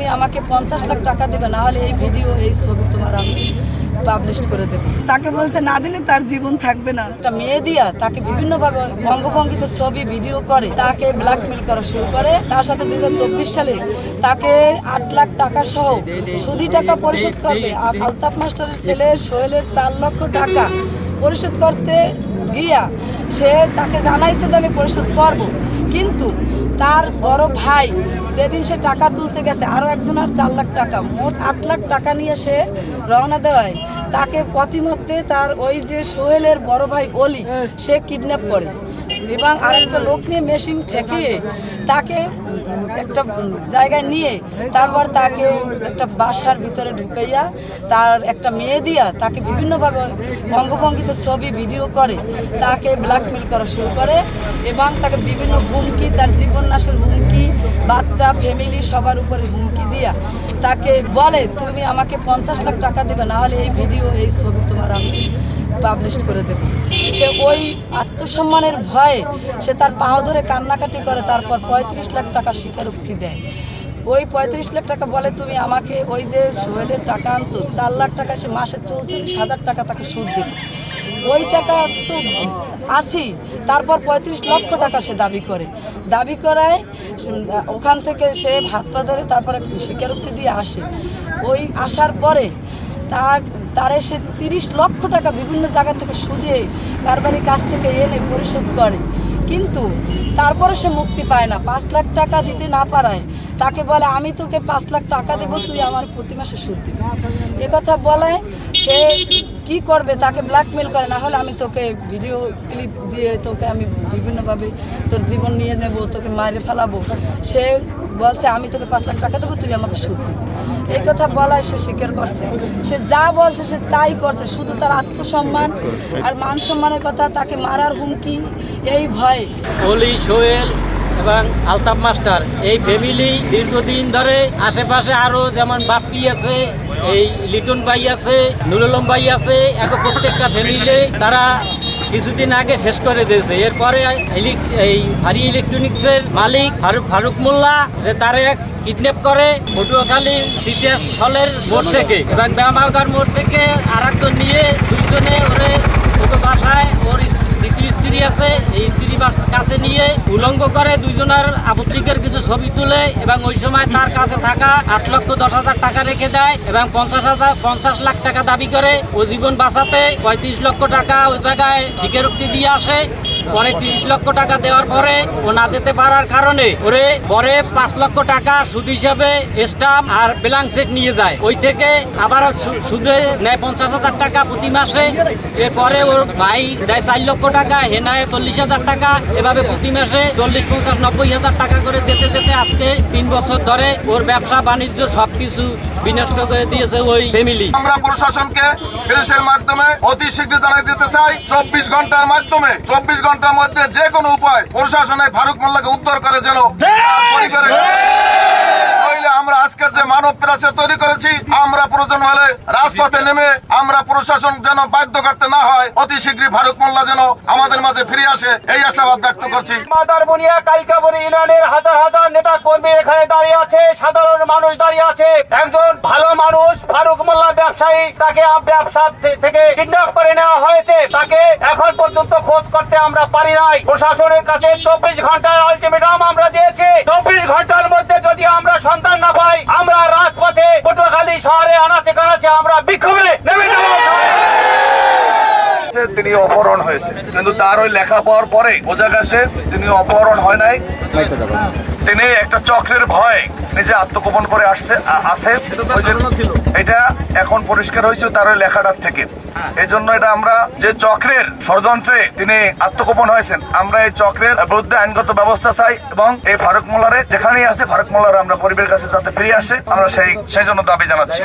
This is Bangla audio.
তুমি আমাকে 50 লাখ টাকা দিবে, না হলে এই ভিডিও এই ছবি তোমার আমি পাবলিশ করে দেবো। তাকে বলছে না দিলে তার জীবন থাকবে না। একটা মেয়ে দিয়া তাকে বিভিন্নভাবে অঙ্গভঙ্গিতে ছবি ভিডিও করে তাকে ব্ল্যাকমেল করা শুরু করে। তার সাথে 2024 সালে তাকে 8 লাখ টাকা সহ সুদি টাকা পরিশোধ করবে। আলতাফ মাস্টারের ছেলে সোহেলের 4 লক্ষ টাকা পরিশোধ করতে গিয়া সে তাকে জানাইছে যে আমি পরিশোধ করব, কিন্তু তার বড় ভাই যেদিন সে টাকা তুলতে গেছে আরও একজনের 4 লাখ টাকা, মোট 8 লাখ টাকা নিয়ে সে রওনা দেওয়ায় তাকে পথিমধ্যে তার ওই যে সোহেলের বড় ভাই অলি সে কিডন্যাপ করে এবং আরেকটা লোক নিয়ে মেশিন ঠেকিয়ে তাকে একটা জায়গায় নিয়ে তারপর তাকে একটা বাসার ভিতরে ঢুকাইয়া তার একটা মেয়ে দিয়া তাকে বিভিন্নভাবে অঙ্গভঙ্গিতে ছবি ভিডিও করে তাকে ব্ল্যাকমেল করা শুরু করে এবং তাকে বিভিন্ন হুমকি, তার জীবন নাশের হুমকি, বাচ্চা ফ্যামিলি সবার উপরে হুমকি দিয়া তাকে বলে তুমি আমাকে 50 লাখ টাকা দেবে, না হলে এই ভিডিও এই ছবি তোমার আমি পাবলিশ করে দেব। সে ওই আত্মসম্মানের ভয়ে সে তার পাও ধরে কান্নাকাটি করে, তারপর 35 লাখ টাকা স্বীকারোক্তি দেয়। ওই 35 লাখ টাকা বলে তুমি আমাকে, ওই যে সোহেলের টাকা আনতো 4 লাখ টাকা, সে মাসে 34,000 টাকা তাকে সুদ দিত। ওই টাকা তো আসি, তারপর 35 লক্ষ টাকা সে দাবি করায় ওখান থেকে সে হাত পা ধরে তারপরে স্বীকারোক্তি দিয়ে আসে। ওই আসার পরে তারে সে 30 লক্ষ টাকা বিভিন্ন জায়গা থেকে সুদে কারবারি কাছ থেকে এনে পরিশোধ করে, কিন্তু তারপরে সে মুক্তি পায় না। 5 লাখ টাকা দিতে না পারায় তাকে বলে আমি তোকে 5 লাখ টাকা দেবো, তুই আমার প্রতি মাসে সুদ দিবি। একথা বলে সে কি করবে, তাকে ব্ল্যাকমেল করে, না হলে আমি তোকে ভিডিও ক্লিপ দিয়ে তোকে আমি বিভিন্নভাবে তোর জীবন নিয়ে নেব, তোকে মারে ফেলাবো। সে বলছে আমি তোকে 5 লাখ টাকা দেবো, তুই আমাকে সুদ দিবি। এই কথা বলায় সে স্বীকার করছে। সে যা বলছে সে তাই করছে, শুধু তার আত্মসম্মান আর মান সম্মানের কথা, তাকে মারার হুমকি এই ভয়ে। অলি, সোহেল এবং আলতাফ মাস্টার এই ফ্যামিলি দীর্ঘদিন ধরে আশেপাশে আরও যেমন বাপ্পি আছে, এই লিটন ভাই আছে, নুরুল আলম ভাই আছে, এখন প্রত্যেকটা ফ্যামিলি তারা কিছুদিন আগে শেষ করে দিয়েছে। এরপরে এই ভারী ইলেকট্রনিক্সের মালিক ফারুক মোল্লা তারে কিডন্যাপ করে পটুয়াখালী সিটিএস হলের মোড় থেকে এবং ব্যায়ামাগার মোড় থেকে আর একজন নিয়ে দুইজনে ওরে বাসায় ওর দ্বিতীয় স্ত্রী আছে, এই স্ত্রী কাছে নিয়ে উলঙ্গ করে দুইজনের আপত্তিকের কিছু ছবি তুলে এবং ওই সময় তার কাছে থাকা 8,10,000 টাকা রেখে দেয় এবং 50 লাখ টাকা দাবি করে ও জীবন বাঁচাতে 35 লক্ষ টাকা ওই জায়গায় স্বীকারোক্তি দিয়ে আসে। পরে 30 লক্ষ টাকা দেওয়ার পরে ও না দিতে পারার কারণে ওরে পরে 5 লক্ষ টাকা সুদ হিসাবে স্টাম্প আর ব্ল্যাঙ্ক চেক নিয়ে যায়। ওই থেকে আবার সুদে নেয় 50,000 টাকা প্রতি মাসে। এরপরে ওর ভাই দেয় 4 লক্ষ টাকা, হেনায় 40,000 টাকা, এভাবে প্রতি মাসে 40, 50, 90,000 টাকা করে দিতে আজকে 3 বছর ধরে ওর ব্যবসা বাণিজ্য সবকিছু বিনষ্ট করে দিয়েছে ওই ফ্যামিলি। আমরা প্রশাসনকে প্রেসের মাধ্যমে অতি শীঘ্র জানাই দিতে চাই 24 ঘন্টার মাধ্যমে 24 ঘন্টার মধ্যে যে কোনো উপায় প্রশাসনে ফারুক মোল্লাকে উদ্ধার করে যেন পরিবারে। আমরা আজকের যে মানব প্রেসের তৈরি করেছি, আমরা প্রয়োজন হলে রাজপথে নেমে আমরা প্রশাসন যেন বাধ্য করতে না হয়, অতি শীঘ্রই ফারুক মোল্লা যেন আমাদের মাঝে ফিরে আসে এই আশাবাদ ব্যক্ত করছি। মাদারবনিয়া কালিকাবরী ইউনিয়নের হাজার হাজার নেতা কর্মী এখানে দাঁড়িয়ে আছে, সাধারণ মানুষ দাঁড়িয়ে আছে। একজন ভালো মানুষ ফারুক মোল্লা ব্যবসায়ী, তাকে ব্যবসা থেকে কিডন্যাপ করে নেওয়া হয়েছে। তাকে এখন পর্যন্ত খোঁজ করতে আমরা পারি নাই। প্রশাসনের কাছে 24 ঘন্টার আলটিমেটাম আমরা দিয়েছি। 24 ঘন্টার মধ্যে যদি আমরা সন্ধান না পাই, আমরা রাজপথে পটুয়াখালী শহরে আনাচে কানাচে আমরা বিক্ষোভে নেমে যাব। তিনি অপহরণ হয়েছে, কিন্তু তার ওই লেখা পাওয়ার পরে বোঝা গেছে তিনি অপহরণ হয় নাই, তিনি একটা চক্রের ভয় নিজে আত্মগোপন করে আছে। এটা এখন পরিষ্কার হয়েছে তার ওই লেখাটার থেকে। এই জন্য এটা আমরা যে চক্রের ষড়যন্ত্রে তিনি আত্মগোপন হয়েছেন, আমরা এই চক্রের বিরুদ্ধে আইনগত ব্যবস্থা চাই এবং এই ফারুক মোল্লারে যেখানেই আছে ফারুক মোল্লারে আমরা পরিবারের কাছে যাতে ফিরে আসে আমরা সেই জন্য দাবি জানাচ্ছি।